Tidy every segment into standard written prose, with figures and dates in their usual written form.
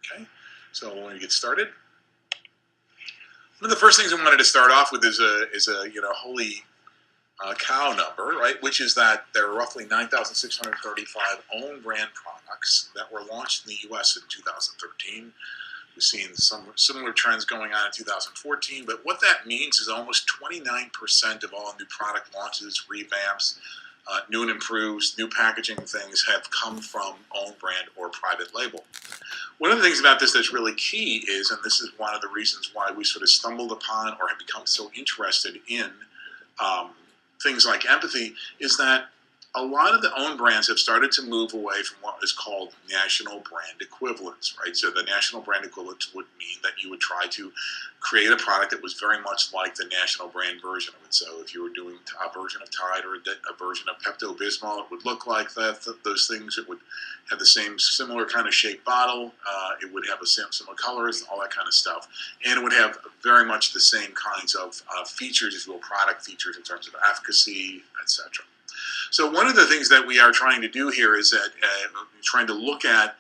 Okay, so when we get started, one of the first things I wanted to start off with is a holy cow number, right? Which is that there are roughly 9,635 own brand products that were launched in the U.S. in 2013. We've seen some similar trends going on in 2014, but what that means is almost 29% of all new product launches, revamps, new and improves, new packaging things have come from own brand or private label. One of the things about this that's really key is, and this is one of the reasons why we sort of stumbled upon or have become so interested in things like empathy, is that a lot of the own brands have started to move away from what is called national brand equivalents, right? So the national brand equivalents would mean that you would try to create a product that was very much like the national brand version of it. So if you were doing a version of Tide or a version of Pepto-Bismol, it would look like those things. It would have the similar kind of shaped bottle. It would have similar colors, all that kind of stuff. And it would have very much the same kinds of features, if you will, product features in terms of efficacy, etc. So one of the things that we are trying to do here is that trying to look at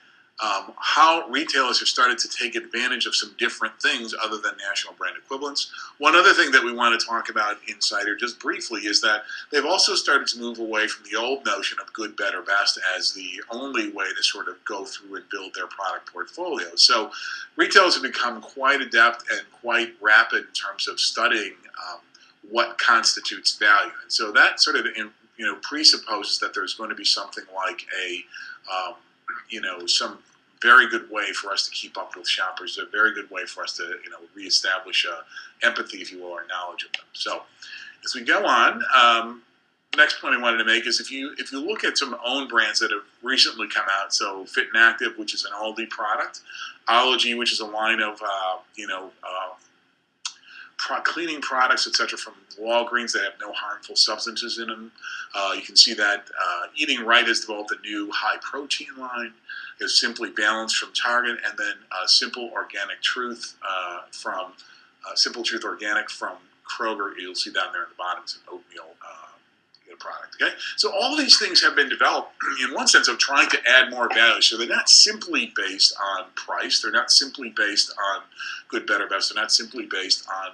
how retailers have started to take advantage of some different things other than national brand equivalents. One other thing that we want to talk about inside here just briefly is that they've also started to move away from the old notion of good, better, best as the only way to sort of go through and build their product portfolio. So retailers have become quite adept and quite rapid in terms of studying what constitutes value. And so that sort of presupposes that there's going to be something like some very good way for us to keep up with shoppers, a very good way for us to, reestablish empathy, if you will, or knowledge of them. So as we go on, next point I wanted to make is if you look at some own brands that have recently come out, so Fit and Active, which is an Aldi product, Ology, which is a line of, cleaning products, etc., from Walgreens that have no harmful substances in them. You can see that Eating Right has developed a new high-protein line. There's Simply Balanced from Target, and then Simple Truth Organic from Kroger. You'll see down there at the bottom, it's an oatmeal product. Okay, so all these things have been developed in one sense of trying to add more value. So they're not simply based on price. They're not simply based on good, better, best. They're not simply based on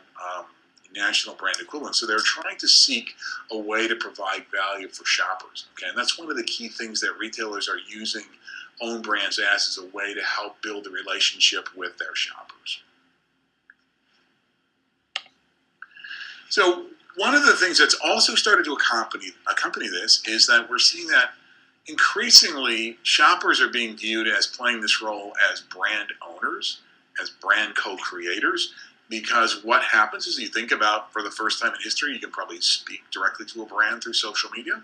national brand equivalent. So they're trying to seek a way to provide value for shoppers. Okay, and that's one of the key things that retailers are using own brands as a way to help build a relationship with their shoppers. So one of the things that's also started to accompany this is that we're seeing that increasingly shoppers are being viewed as playing this role as brand owners, as brand co-creators, because what happens is you think about, for the first time in history, you can probably speak directly to a brand through social media.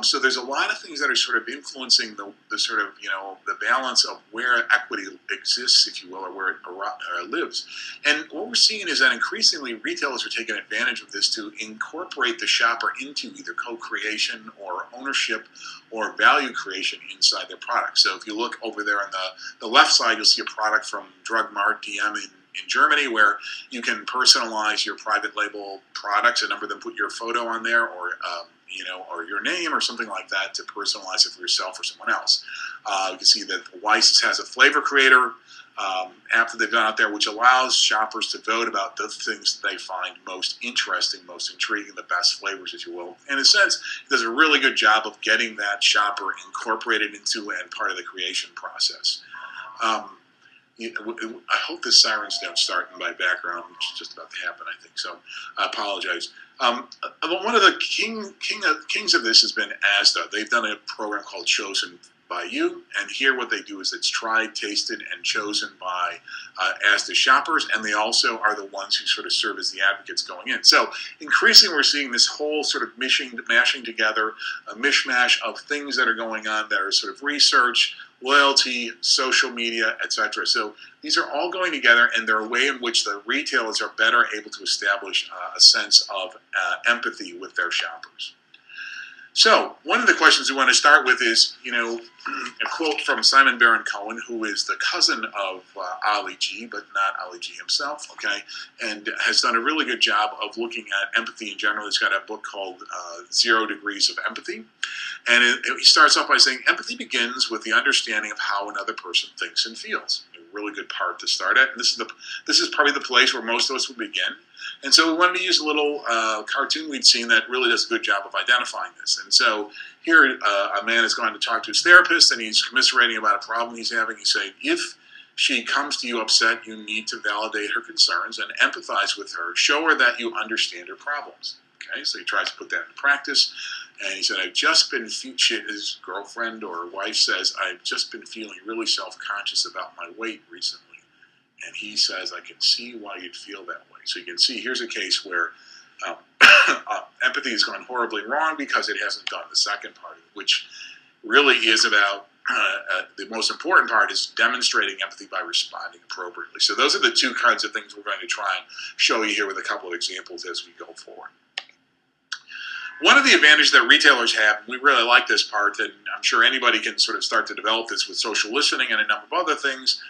So there's a lot of things that are sort of influencing the sort of, the balance of where equity exists, if you will, or where it lives. And what we're seeing is that increasingly retailers are taking advantage of this to incorporate the shopper into either co-creation or ownership or value creation inside their product. So if you look over there on the left side, you'll see a product from Drug Mart DM in Germany, where you can personalize your private label products. A number of them put your photo on there, or or your name, or something like that, to personalize it for yourself or someone else. You can see that Weiss has a flavor creator app that they've done out there, which allows shoppers to vote about the things that they find most interesting, most intriguing, the best flavors, if you will. In a sense, it does a really good job of getting that shopper incorporated into and part of the creation process. I hope the sirens don't start in my background, which is just about to happen, I think. So I apologize. One of the kings of this has been Asda. They've done a program called Chosen by You, and here what they do is it's tried, tasted, and chosen by Asda shoppers, and they also are the ones who sort of serve as the advocates going in. So increasingly we're seeing this whole sort of mashing together, a mishmash of things that are going on that are sort of research, loyalty, social media, etc. So these are all going together, and they're a way in which the retailers are better able to establish a sense of empathy with their shoppers. So one of the questions we want to start with is, a quote from Simon Baron-Cohen, who is the cousin of Ali G, but not Ali G himself, okay, and has done a really good job of looking at empathy in general. He's got a book called 0 Degrees of Empathy, and he starts off by saying, empathy begins with the understanding of how another person thinks and feels. really good part to start at. And this is probably the place where most of us would begin. And so we wanted to use a little cartoon we'd seen that really does a good job of identifying this. And so here, a man is going to talk to his therapist, and he's commiserating about a problem he's having. He's saying, if she comes to you upset, you need to validate her concerns and empathize with her. Show her that you understand her problems. Okay, so he tries to put that into practice. And he said, his girlfriend or wife says, I've just been feeling really self-conscious about my weight recently. And he says, I can see why you'd feel that way. So you can see here's a case where empathy has gone horribly wrong because it hasn't done the second part of it, which really is about the most important part is demonstrating empathy by responding appropriately. So those are the two kinds of things we're going to try and show you here with a couple of examples as we go forward. One of the advantages that retailers have, and we really like this part, and I'm sure anybody can sort of start to develop this with social listening and a number of other things,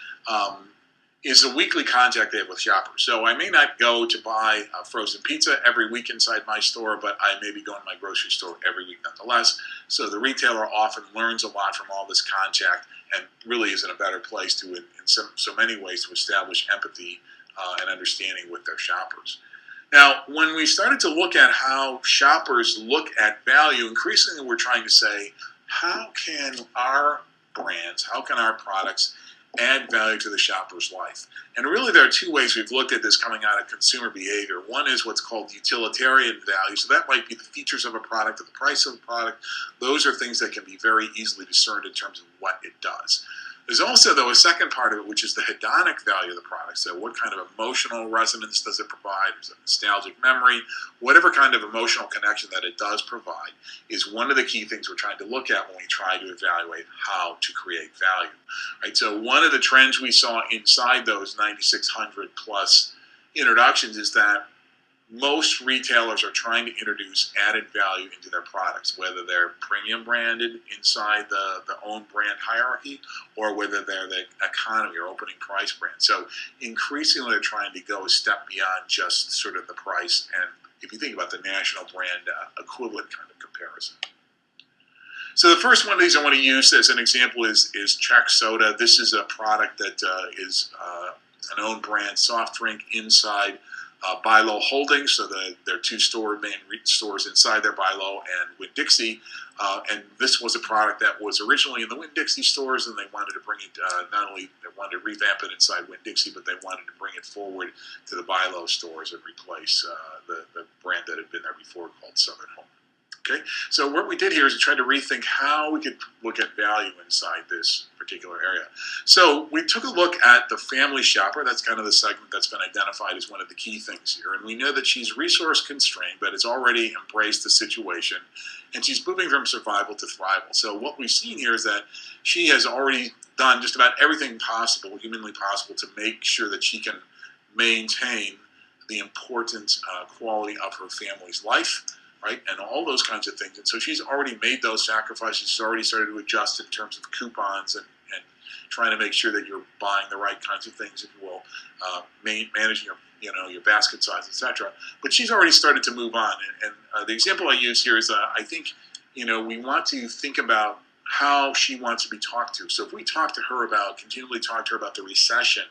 is the weekly contact they have with shoppers. So I may not go to buy frozen pizza every week inside my store, but I may be going to my grocery store every week nonetheless. So the retailer often learns a lot from all this contact and really is in a better place to, in so many ways, to establish empathy and understanding with their shoppers. Now, when we started to look at how shoppers look at value, increasingly we're trying to say, how can our brands, how can our products add value to the shopper's life? And really there are two ways we've looked at this coming out of consumer behavior. One is what's called utilitarian value. So that might be the features of a product or the price of a product. Those are things that can be very easily discerned in terms of what it does. There's also, though, a second part of it, which is the hedonic value of the product. So what kind of emotional resonance does it provide? Is it nostalgic memory? Whatever kind of emotional connection that it does provide is one of the key things we're trying to look at when we try to evaluate how to create value. Right? So one of the trends we saw inside those 9,600 plus introductions is that most retailers are trying to introduce added value into their products, whether they're premium branded inside the own brand hierarchy or whether they're the economy or opening price brand. So increasingly they're trying to go a step beyond just sort of the price and, if you think about the national brand equivalent kind of comparison. So the first one of these I want to use as an example is Czech Soda. This is a product that is an own brand soft drink inside Bilo Holdings, so their two main stores inside their Bilo and Winn-Dixie. And this was a product that was originally in the Winn-Dixie stores, and they wanted to bring it, not only they wanted to revamp it inside Winn-Dixie, but they wanted to bring it forward to the Bilo stores and replace the brand that had been there before called Southern Home. Okay, so what we did here is we tried to rethink how we could look at value inside this particular area. So we took a look at the family shopper. That's kind of the segment that's been identified as one of the key things here. And we know that she's resource constrained, but has already embraced the situation, and she's moving from survival to thrival. So what we've seen here is that she has already done just about everything possible, humanly possible, to make sure that she can maintain the important quality of her family's life. Right, and all those kinds of things. And so she's already made those sacrifices. She's already started to adjust in terms of coupons and trying to make sure that you're buying the right kinds of things, if you will, managing your basket size, etc. But she's already started to move on. And the example I use here is I think we want to think about how she wants to be talked to. So if we continually talk to her about the recession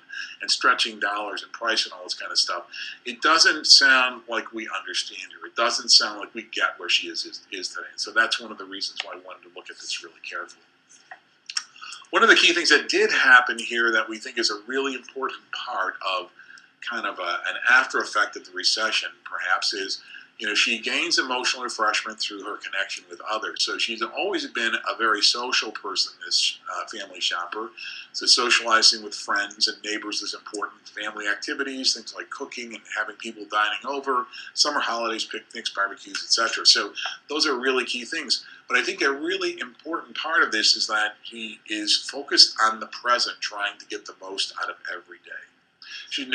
and stretching dollars and price and all this kind of stuff, it doesn't sound like we understand her. It doesn't sound like we get where she is today. And so that's one of the reasons why I wanted to look at this really carefully. One of the key things that did happen here that we think is a really important part of kind of an after effect of the recession, perhaps, is she gains emotional refreshment through her connection with others. So she's always been a very social person, this family shopper. So socializing with friends and neighbors is important. Family activities, things like cooking and having people dining over, summer holidays, picnics, barbecues, etc. So those are really key things. But I think a really important part of this is that he is focused on the present, trying to get the most out of every day. She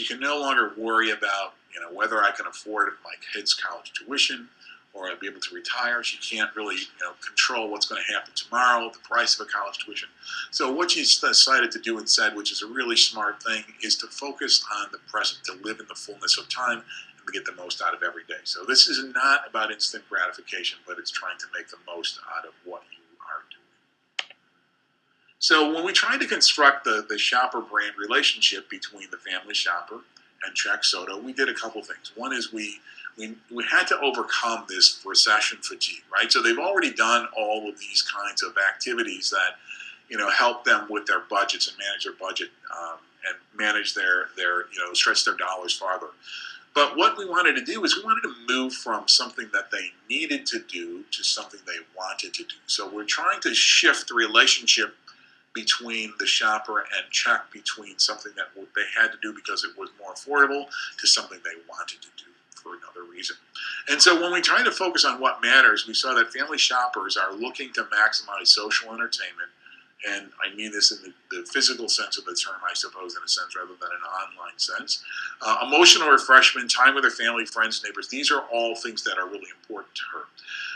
can no longer worry about whether I can afford my kid's college tuition or I'll be able to retire. She can't really control what's going to happen tomorrow, the price of a college tuition. So what she's decided to do instead, which is a really smart thing, is to focus on the present, to live in the fullness of time and to get the most out of every day. So this is not about instant gratification, but it's trying to make the most out of what you are doing. So when we tried to construct the shopper brand relationship between the family shopper and Czech Soda, we did a couple things. One is we had to overcome this recession fatigue, right? So they've already done all of these kinds of activities that, help them with their budgets and manage their budget, and manage their stretch their dollars farther. But what we wanted to do is we wanted to move from something that they needed to do to something they wanted to do. So we're trying to shift the relationship between the shopper and Czech, between something that they had to do because it was more affordable to something they wanted to do for another reason. And so when we try to focus on what matters, we saw that family shoppers are looking to maximize social entertainment. And I mean this in the physical sense of the term, I suppose, in a sense, rather than an online sense. Emotional refreshment, time with their family, friends, neighbors, these are all things that are really important to her.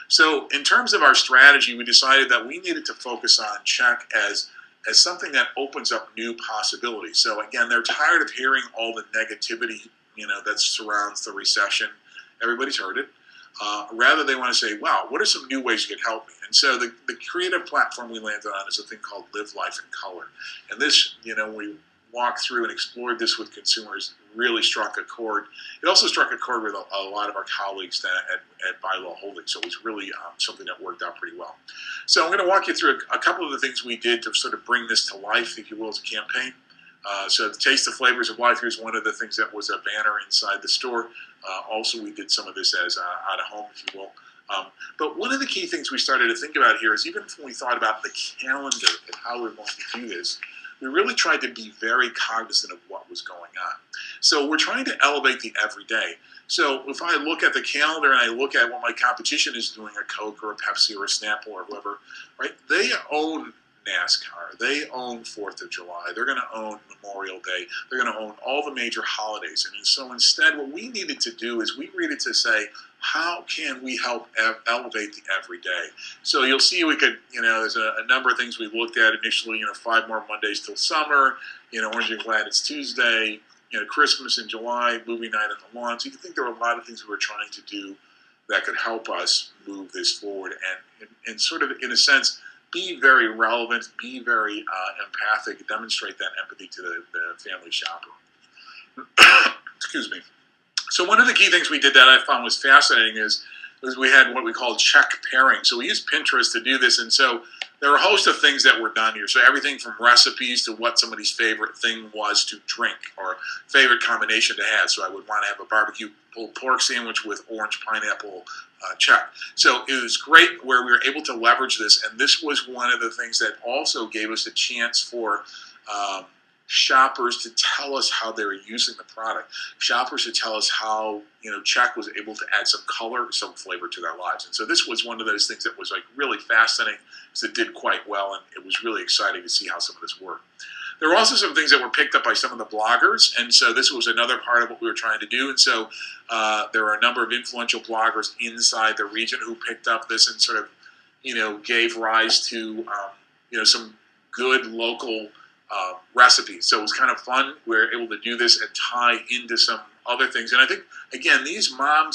So in terms of our strategy, we decided that we needed to focus on Czech as something that opens up new possibilities. So again, they're tired of hearing all the negativity, that surrounds the recession. Everybody's heard it. Rather, they want to say, wow, what are some new ways you can help me? And so the creative platform we landed on is a thing called Live Life in Color. And this, we walked through and explored this with consumers, really struck a chord. It also struck a chord with a lot of our colleagues at Buy Law Holdings. So it was really something that worked out pretty well. So I'm going to walk you through a couple of the things we did to sort of bring this to life, if you will, as a campaign. So the Taste the Flavors of Life, here's one of the things that was a banner inside the store. Also, we did some of this as out of home, if you will. But one of the key things we started to think about here is, even when we thought about the calendar and how we're going to do this, we really tried to be very cognizant of what was going on. So we're trying to elevate the everyday. So if I look at the calendar and I look at what my competition is doing, a Coke or a Pepsi or a Snapple or whoever, right? They own NASCAR. They own 4th of July. They're going to own Memorial Day. They're going to own all the major holidays. And so instead, what we needed to do is we needed to say, how can we help elevate the everyday? So you'll see we could, there's a number of things we looked at initially, 5 more Mondays till summer, Orange and Glad It's Tuesday, Christmas in July, movie night on the lawn. So you can think there were a lot of things we were trying to do that could help us move this forward and sort of, in a sense, be very relevant, be very empathic, demonstrate that empathy to the family shopper. Excuse me. So one of the key things we did that I found was fascinating is we had what we called Czech pairing. So we used Pinterest to do this, and so there were a host of things that were done here. So everything from recipes to what somebody's favorite thing was to drink or favorite combination to have. So I would want to have a barbecue pulled pork sandwich with orange pineapple Czech. So it was great where we were able to leverage this, and this was one of the things that also gave us a chance for shoppers to tell us how they were using the product. Shoppers to tell us how Czech was able to add some color, some flavor to their lives. And so this was one of those things that was like really fascinating, because it did quite well, and it was really exciting to see how some of this worked. There were also some things that were picked up by some of the bloggers, and so this was another part of what we were trying to do. And so there were a number of influential bloggers inside the region who picked up this and sort of, gave rise to, some good local recipes. So it was kind of fun. We were able to do this and tie into some other things. And I think, again, these mom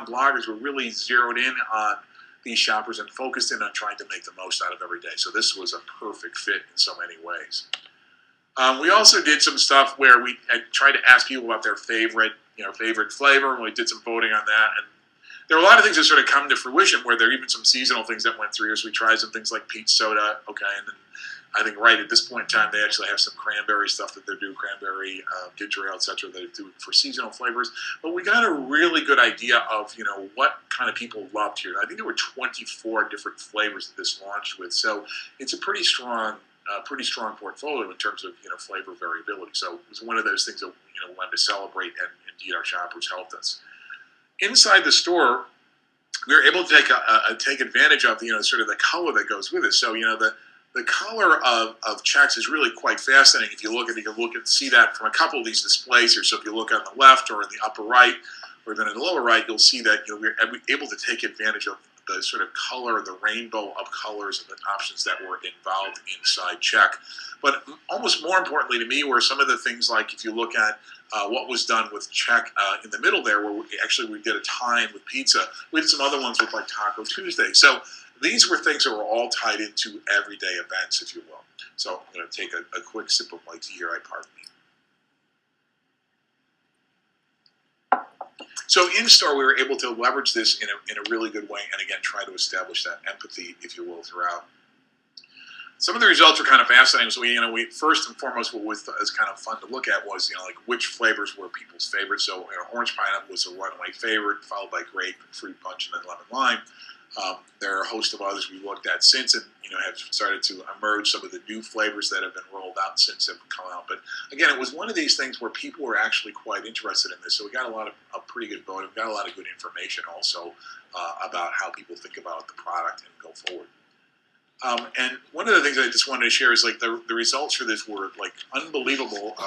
bloggers were really zeroed in on these shoppers and focused in on trying to make the most out of every day. So this was a perfect fit in so many ways. We also did some stuff where we tried to ask people about their favorite flavor, and we did some voting on that. And there were a lot of things that sort of come to fruition, where there are even some seasonal things that went through. So we tried some things like peach soda, okay, and then I think right at this point in time they actually have some cranberry stuff that they're doing, cranberry, ginger ale, etc. They do for seasonal flavors. But we got a really good idea of what kind of people loved here. I think there were 24 different flavors that this launched with, so it's a pretty strong portfolio in terms of flavor variability. So it was one of those things that we wanted to celebrate, and indeed our shoppers helped us. Inside the store, we were able to take advantage of sort of the color that goes with it. So the color of Czechs is really quite fascinating. If you look and see that from a couple of these displays here. So if you look on the left or in the upper right, or then in the lower right, you'll see that we're able to take advantage of the sort of color, the rainbow of colors and the options that were involved inside Czech. But almost more importantly to me were some of the things like, if you look at what was done with Czech in the middle there, where we did a tie-in with pizza. We did some other ones with like Taco Tuesday. So these were things that were all tied into everyday events, if you will. So I'm going to take a quick sip of my tea here. Pardon me. So in store, we were able to leverage this in a really good way, and again, try to establish that empathy, if you will, throughout. Some of the results were kind of fascinating. So we first and foremost, what was kind of fun to look at was like which flavors were people's favorites. So orange pineapple was a runaway favorite, followed by grape, fruit punch, and then lemon lime. There are a host of others we looked at since, and have started to emerge some of the new flavors that have been rolled out since have come out. But again, it was one of these things where people were actually quite interested in this. So we got a pretty good vote. We got a lot of good information also about how people think about the product and go forward. And one of the things I just wanted to share is like the results for this were like unbelievable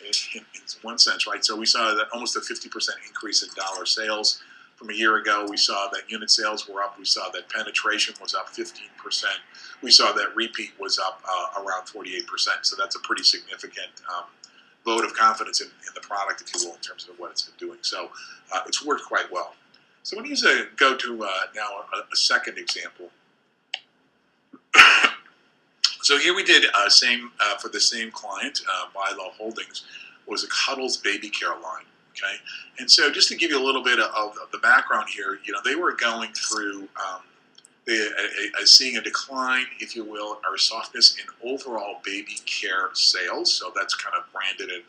in one sense, right? So we saw that almost a 50% increase in dollar sales. From a year ago, we saw that unit sales were up. We saw that penetration was up 15%. We saw that repeat was up around 48%. So that's a pretty significant vote of confidence in the product, if you will, in terms of what it's been doing. So it's worked quite well. So I'm going to go to now a second example. So here we did for the same client, Buy Low Holdings, was a Cuddles baby care line. Okay, and so just to give you a little bit of the background here, they were going through seeing a decline, if you will, or softness in overall baby care sales. So that's kind of branded and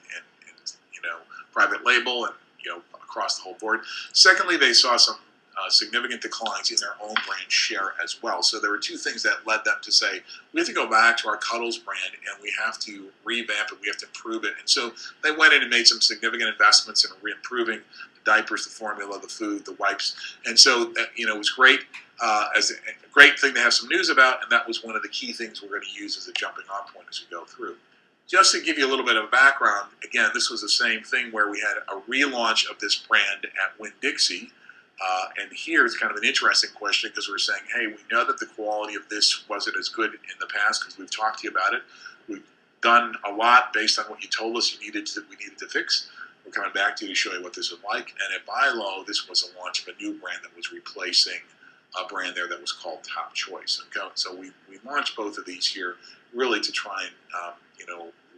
private label and across the whole board. Secondly, they saw some significant declines in their own brand share as well. So there were two things that led them to say, we have to go back to our Cuddles brand and we have to revamp it, we have to improve it. And so they went in and made some significant investments in improving the diapers, the formula, the food, the wipes. And so, it was great, as a great thing to have some news about, and that was one of the key things we're going to use as a jumping off point as we go through. Just to give you a little bit of background, again, this was the same thing where we had a relaunch of this brand at Winn-Dixie. And here's kind of an interesting question because we're saying, hey, we know that the quality of this wasn't as good in the past because we've talked to you about it. We've done a lot based on what you told us we needed to fix. We're coming back to you to show you what this is like. And at Buy Low, this was a launch of a new brand that was replacing a brand there that was called Top Choice. Okay? So we launched both of these here really to try and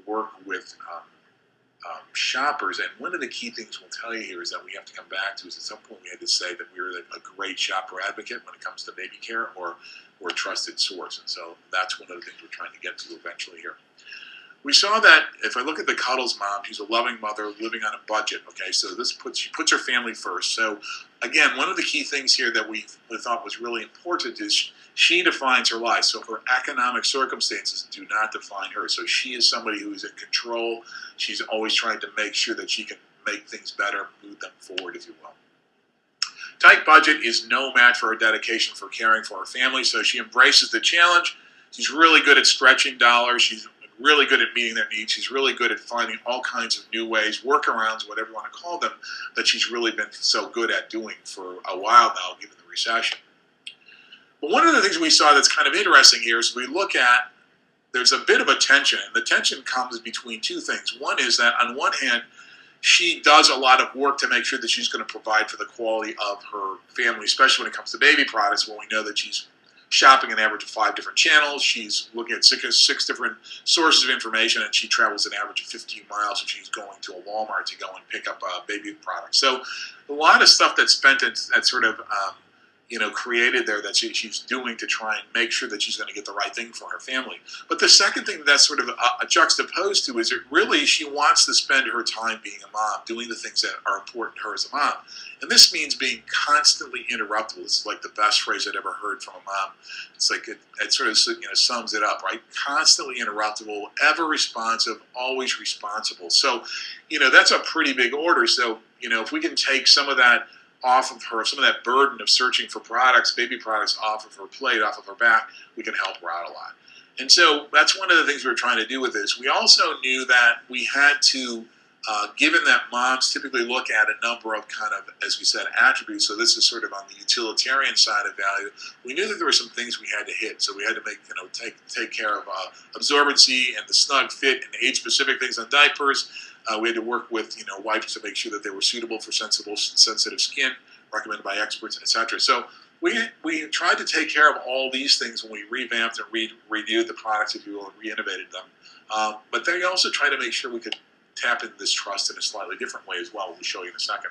work with shoppers. And one of the key things we'll tell you here is that we have to come back to is at some point we had to say that we were a great shopper advocate when it comes to baby care or a trusted source. And so that's one of the things we're trying to get to eventually here. We saw that if I look at the Cuddles mom, she's a loving mother living on a budget. Okay, so she puts her family first. So again, one of the key things here that we thought was really important is she defines her life. So her economic circumstances do not define her. So she is somebody who is in control. She's always trying to make sure that she can make things better, move them forward, if you will. Tight budget is no match for her dedication for caring for her family. So she embraces the challenge. She's really good at stretching dollars. She's really good at meeting their needs. She's really good at finding all kinds of new ways, workarounds, whatever you want to call them, that she's really been so good at doing for a while now, given the recession. But one of the things we saw that's kind of interesting here is we look at, there's a bit of a tension, and the tension comes between two things. One is that on one hand, she does a lot of work to make sure that she's going to provide for the quality of her family, especially when it comes to baby products, when we know that she's shopping an average of 5 different channels. She's looking at six different sources of information, and she travels an average of 15 miles if she's going to a Walmart to go and pick up baby products. So a lot of stuff that's spent that sort of created there that she's doing to try and make sure that she's going to get the right thing for her family. But the second thing that's sort of juxtaposed to is she wants to spend her time being a mom, doing the things that are important to her as a mom. And this means being constantly interruptible. It's like the best phrase I'd ever heard from a mom. It's like it sort of sums it up, right? Constantly interruptible, ever responsive, always responsible. So, that's a pretty big order. So, if we can take some of that off of her, some of that burden of searching for products, baby products, off of her plate, off of her back, we can help her out a lot. And so that's one of the things we were trying to do with this. We also knew that we had to, given that moms typically look at a number of kind of, as we said, attributes, so this is sort of on the utilitarian side of value, we knew that there were some things we had to hit. So we had to make, take care of absorbency and the snug fit and age-specific things on diapers. We had to work with, wipes to make sure that they were suitable for sensitive skin, recommended by experts, etc. So we tried to take care of all these things when we revamped and reviewed the products, if you will, and re-innovated them. But they also tried to make sure we could tap into this trust in a slightly different way as well. We'll show you in a second.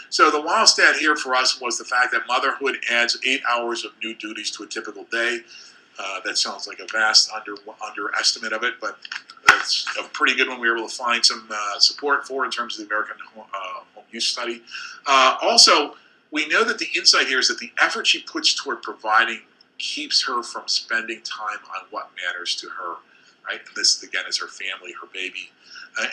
So the wild stat here for us was the fact that motherhood adds 8 hours of new duties to a typical day. That sounds like a vast underestimate of it, but that's a pretty good one. We were able to find some support for in terms of the American Home Use Study. Also, we know that the insight here is that the effort she puts toward providing keeps her from spending time on what matters to her, right? And this, again, is her family, her baby.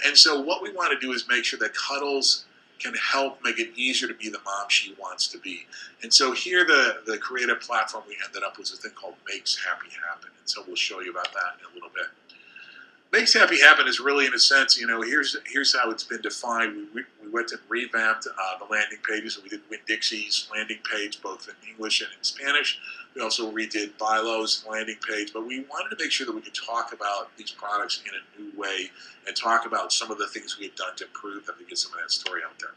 And so what we want to do is make sure that Cuddles can help make it easier to be the mom she wants to be. And so here the creative platform we ended up was a thing called Makes Happy Happen. And so we'll show you about that in a little bit. Makes Happy Happen is really, in a sense, here's how it's been defined. We went and revamped the landing pages. So we did Winn-Dixie's landing page, both in English and in Spanish. We also redid Bilo's landing page. But we wanted to make sure that we could talk about these products in a new way and talk about some of the things we had done to improve them to get some of that story out there.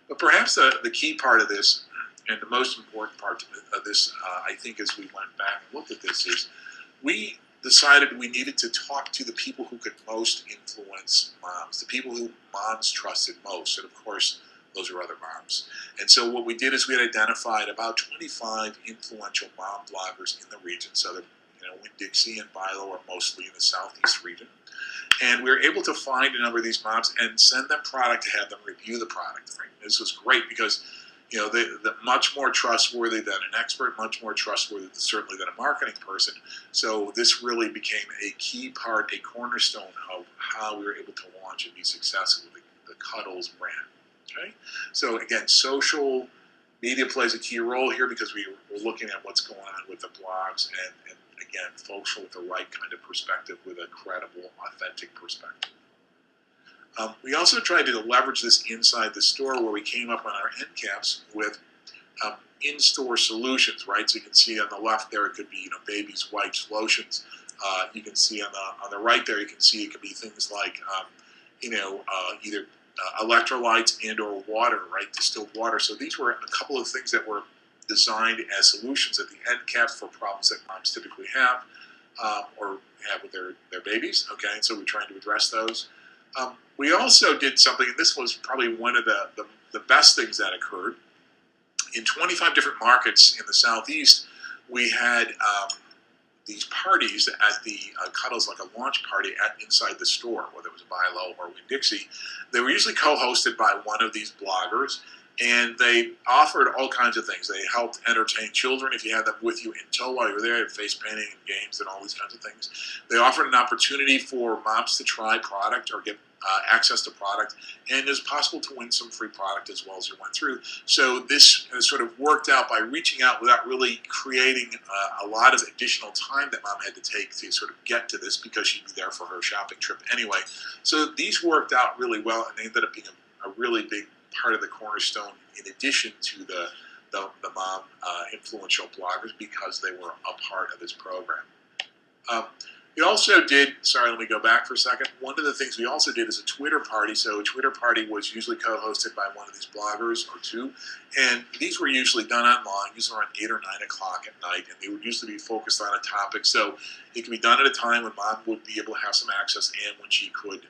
But perhaps the key part of this, and the most important part of this, I think, as we went back and looked at this, is we decided we needed to talk to the people who could most influence moms, the people who moms trusted most. And of course, those are other moms. And so what we did is we had identified about 25 influential mom bloggers in the region. So that, Winn-Dixie and Bilo are mostly in the Southeast region. And we were able to find a number of these moms and send them product to have them review the product. Right? This was great because they're much more trustworthy than an expert, much more trustworthy certainly than a marketing person. So this really became a key part, a cornerstone of how we were able to launch and be successful with the Cuddles brand. Okay, so again, social media plays a key role here because we're looking at what's going on with the blogs and again, folks with the right kind of perspective, with a credible, authentic perspective. We also tried to leverage this inside the store where we came up on our end caps with in-store solutions, right? So you can see on the left there, it could be babies, wipes, lotions. You can see on the right there, you can see it could be things like either electrolytes and or water, right? Distilled water. So these were a couple of things that were designed as solutions at the end caps for problems that moms typically have or have with their babies. Okay, and so we're trying to address those. We also did something, and this was probably one of the best things that occurred. In 25 different markets in the Southeast, we had these parties at the Cuddles, like a launch party inside the store, whether it was Bilo or Winn-Dixie. They were usually co-hosted by one of these bloggers, and they offered all kinds of things. They helped entertain children if you had them with you in tow while you were there, face painting and games and all these kinds of things. They offered an opportunity for moms to try product or get access to product, and it was possible to win some free product as well as you went through. So this sort of worked out by reaching out without really creating a lot of additional time that mom had to take to sort of get to this because she'd be there for her shopping trip anyway. So these worked out really well, and they ended up being a really big part of the cornerstone in addition to the mom influential bloggers because they were a part of this program. We also did, sorry, let me go back for a second. One of the things we also did is a Twitter party. So a Twitter party was usually co-hosted by one of these bloggers or two. And these were usually done online, usually around 8 or 9 o'clock at night. And they would usually be focused on a topic. So it could be done at a time when mom would be able to have some access and when she could,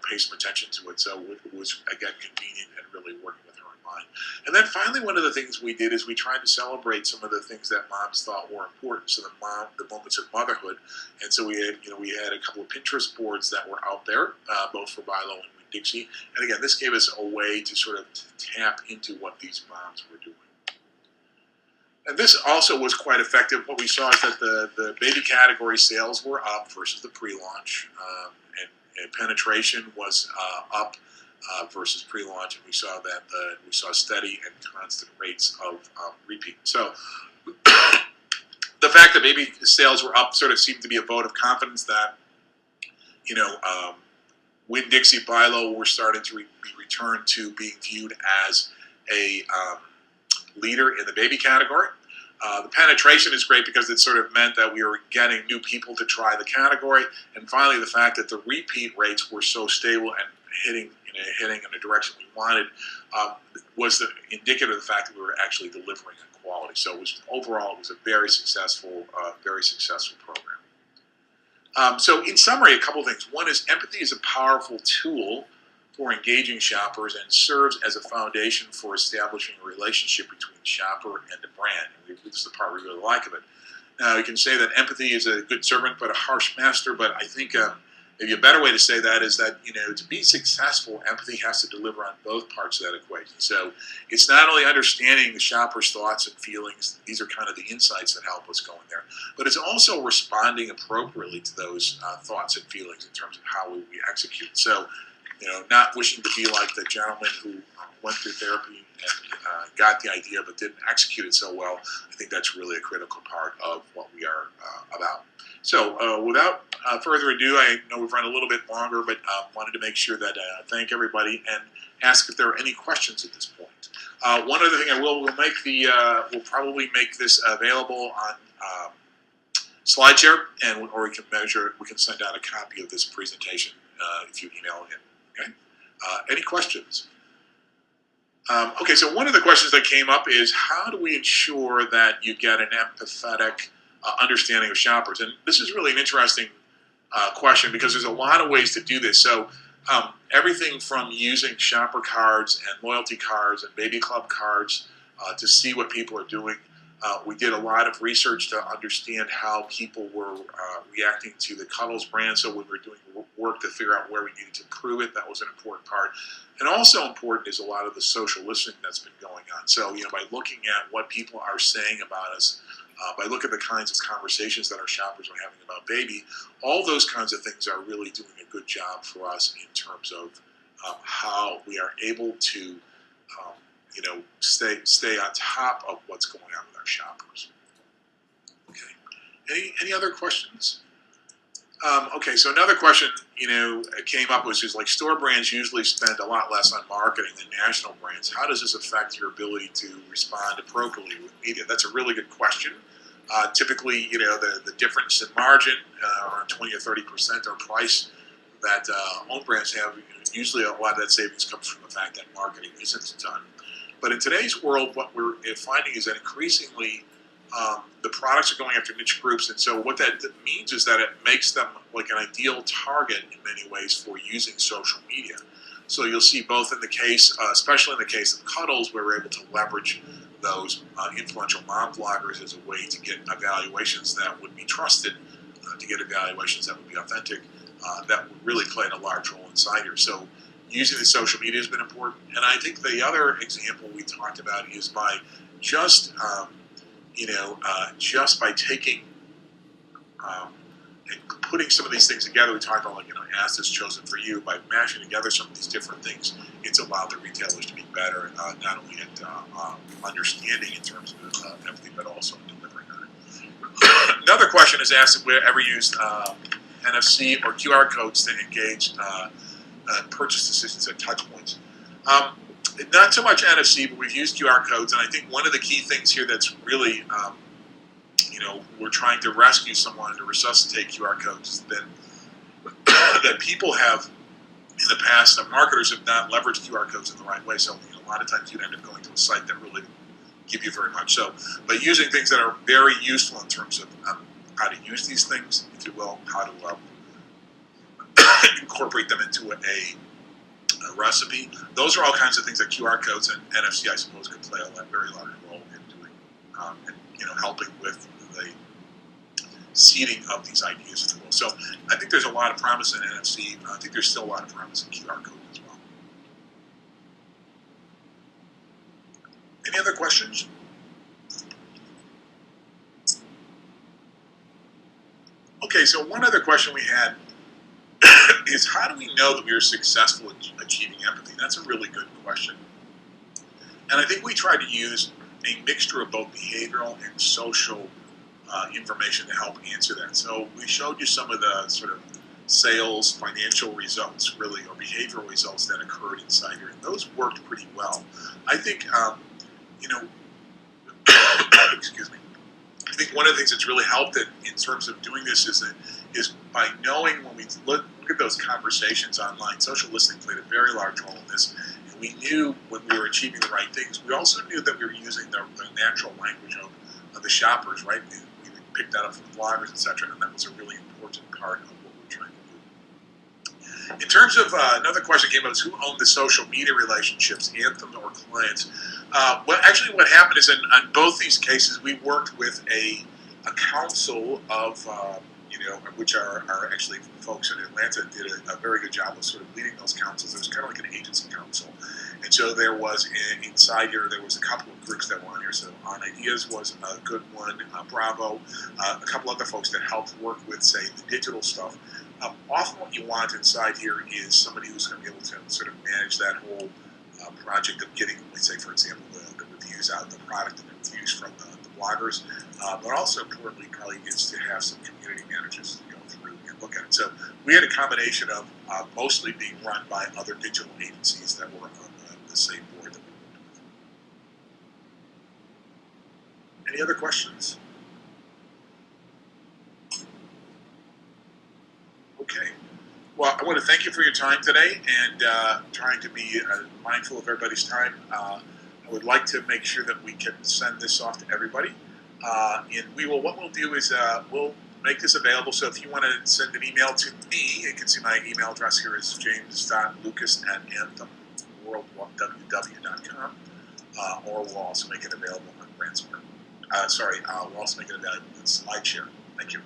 pay some attention to it. So it was, again, convenient and really working with her in mind. And then finally, one of the things we did is we tried to celebrate some of the things that moms thought were important. So the moments of motherhood. And so we had a couple of Pinterest boards that were out there, both for Bilo and Winn-Dixie. And again, this gave us a way to sort of tap into what these moms were doing. And this also was quite effective. What we saw is that the baby category sales were up versus the pre-launch, and penetration was up versus pre-launch, and we saw that we saw steady and constant rates of repeat. So the fact that baby sales were up sort of seemed to be a vote of confidence that Winn-Dixie, Bilo were starting to be returned to being viewed as a leader in the baby category. The penetration is great because it sort of meant that we were getting new people to try the category. And finally, the fact that the repeat rates were so stable and hitting heading in the direction we wanted, was indicative of the fact that we were actually delivering on quality. So overall, it was a very successful program. So in summary, a couple of things. One is empathy is a powerful tool for engaging shoppers and serves as a foundation for establishing a relationship between the shopper and the brand. And this is the part we really like of it. Now, you can say that empathy is a good servant but a harsh master, but I think maybe a better way to say that is that, to be successful, empathy has to deliver on both parts of that equation. So it's not only understanding the shopper's thoughts and feelings, these are kind of the insights that help us go in there, but it's also responding appropriately to those thoughts and feelings in terms of how we execute. So, not wishing to be like the gentleman who went through therapy and got the idea but didn't execute it so well. I think that's really a critical part of what we are about. So without further ado, I know we've run a little bit longer, but wanted to make sure that thank everybody and ask if there are any questions at this point. One other thing I will, we'll probably make this available on SlideShare, or we can send out a copy of this presentation if you email it in. Okay. Any questions? Okay, so one of the questions that came up is, how do we ensure that you get an empathetic understanding of shoppers? And this is really an interesting question, because there's a lot of ways to do this. So everything from using shopper cards and loyalty cards and baby club cards to see what people are doing. We did a lot of research to understand how people were reacting to the Cuddles brand. So we were doing work to figure out where we needed to improve it. That was an important part. And also important is a lot of the social listening that's been going on. So, by looking at what people are saying about us, by looking at the kinds of conversations that our shoppers are having about baby, all those kinds of things are really doing a good job for us in terms of how we are able to stay on top of what's going on with our shoppers. Okay. Any other questions? Okay, so another question, came up, was just like, store brands usually spend a lot less on marketing than national brands. How does this affect your ability to respond appropriately with media? That's a really good question. Typically, the difference in margin, around 20 or 30%, or price that own brands have, usually a lot of that savings comes from the fact that marketing isn't done. But in today's world, what we're finding is that increasingly the products are going after niche groups, and so what that means is that it makes them like an ideal target in many ways for using social media. So you'll see both in the case, especially in the case of Cuddles, where we're able to leverage those influential mom bloggers as a way to get evaluations that would be trusted, to get evaluations that would be authentic, that would really play a large role inside here. So using the social media has been important. And I think the other example we talked about is by just by taking and putting some of these things together. We talked about, as is chosen for you, by mashing together some of these different things, it's allowed the retailers to be better, not only at understanding in terms of empathy, but also delivering on it. Another question is asked if we ever used NFC or QR codes to engage purchase decisions at touch points. Not so much NFC, but we've used QR codes, and I think one of the key things here that's really, we're trying to rescue someone, to resuscitate QR codes, is that people have, in the past, marketers have not leveraged QR codes in the right way, so a lot of times you'd end up going to a site that really give you very much. So, but using things that are very useful in terms of how to use these things, if you will, how to incorporate them into a recipe. Those are all kinds of things that QR codes and NFC, I suppose, could play a very large role in doing, and helping with the seeding of these ideas, if you will. So I think there's a lot of promise in NFC. I think there's still a lot of promise in QR code as well. Any other questions? Okay, so one other question we had is, how do we know that we are successful in achieving empathy? That's a really good question. And I think we try to use a mixture of both behavioral and social information to help answer that. So we showed you some of the sort of sales, financial results, really, or behavioral results that occurred inside here. And those worked pretty well. I think, excuse me. I think one of the things that's really helped in terms of doing this is by knowing, when we look at those conversations online. Social listening played a very large role in this. And we knew when we were achieving the right things, we also knew that we were using the natural language of the shoppers, right? We picked that up from bloggers, etc., and that was a really important part of what we're trying to do. In terms of another question came up is who owned the social media relationships, Anthem or clients? Actually, what happened is on both these cases, we worked with a council of, which are actually folks in Atlanta did a very good job of sort of leading those councils. It was kind of like an agency council. And so there was, inside here, there was a couple of groups that were on here. So On Ideas was a good one, Bravo, a couple other folks that helped work with, say, the digital stuff. Often what you want inside here is somebody who's going to be able to sort of manage that whole project of getting, let's say, for example, the reviews out, the product and the reviews from the bloggers, but also importantly probably is to have some community managers to go through and look at it. So we had a combination of mostly being run by other digital agencies that were on the same board that we worked with. Any other questions? Okay. Well, I want to thank you for your time today and trying to be mindful of everybody's time. I would like to make sure that we can send this off to everybody. And what we'll do is we'll make this available. So if you want to send an email to me, you can see my email address here is james.lucas@anthemworldww.com. Or we'll also make it available on Ransomware. We'll also make it available on SlideShare. Thank you.